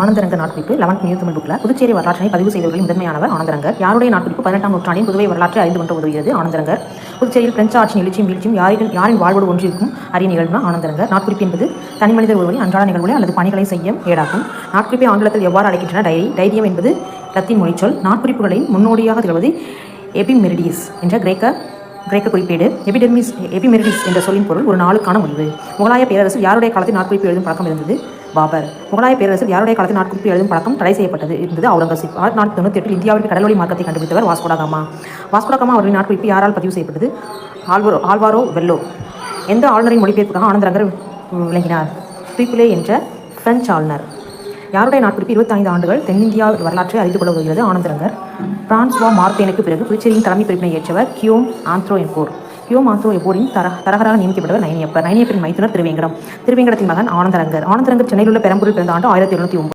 ஆனந்தரங்க நாட்குறிப்பு 11th new Tamil புக்கில் புதுச்சேரி வரலாற்றினை பதிவு செய்தவர்களில் முதன்மையானவர் ஆனந்தரங்கர். யாருடைய நாட்குறிப்பு 18ஆம் நூற்றாண்டின் புதுவை வரலாற்றை அறிந்து கொண்டு உதவுகிறது ஆனந்தரங்கர். புதுச்சேரியில் பிரெஞ்சு ஆட்சியின் எழுச்சியும் வீழ்ச்சியும் யாரின் வாழ்வோடு ஒன்றிருக்கும் அரிய நிகழ்வு ஆனந்தரங்கர். நாட்குறிப்பு என்பது தனி மனிதர் ஒருவரின் அன்றாட நிகழ்வுகளை அல்லது பணிகளை செய்ய ஏடாகும். நாட்குறிப்பை ஆங்கிலத்தில் எவ்வாறு அழைக்கின்றன? டைரியம் என்பது லத்தீன் மொழிச்சொல். நாட்குறிப்புகளின் முன்னோடியாக திகழ்வது எபிமெரிடிஸ் என்ற கிரேக்க குறிப்பீடு. எபிமெரிடிஸ் என்ற சொல்லின் பொருள் ஒரு நாளுக்கான முடிவு. முகலாய பேரரசில் யாருடைய காலத்தில் நாட்குறிப்பு எழுதும் பழக்கம் இருந்தது? பாபர். முகலாய பேரரசில் யாருடைய காலத்தில் நாட்குறிப்பு எழுதும் பழக்கம் தடை செய்யப்பட்டது இருந்தது? அவுரங்கசீப். 1498 இந்தியாவிற்கு கடல்வழி மார்க்கத்தை கண்டுபிடித்தவர் வாஸ்கோட காமா. அவர்களின் நாட்குறிப்பு யாரால் பதிவு செய்யப்பட்டது? ஆல்வாரோ வெல்லோ. எந்த ஆளுநரின் மொழிபெயர்ப்புக்காக ஆனந்தரங்கர் விளங்கினார்? துய்குலே என்ற பிரெஞ்சு ஆளுநர். யாருடைய நாட்குறிப்பு 25 ஆண்டுகள் தென்னிந்தியா வரலாற்றை அறிந்து கொள்ள உதவுகிறது? ஆனந்தரங்கர். பிரான்சுவா மார்பேனுக்கு பிறகு புதுச்சேரியின் தலைமை பொறுப்பினை ஏற்றவர் கியோம் ஆந்த்ரோ எப்போரின் தரகராக நியமிக்கப்பட்டவர் நைனியப்பர். நைனியப்பரின் மைத்துனர் திருவேங்கடத்தின் மகன் ஆனந்தரங்கர். சென்னையில் உள்ள பெரம்பூரில் பிறந்த ஆண்டு 1709.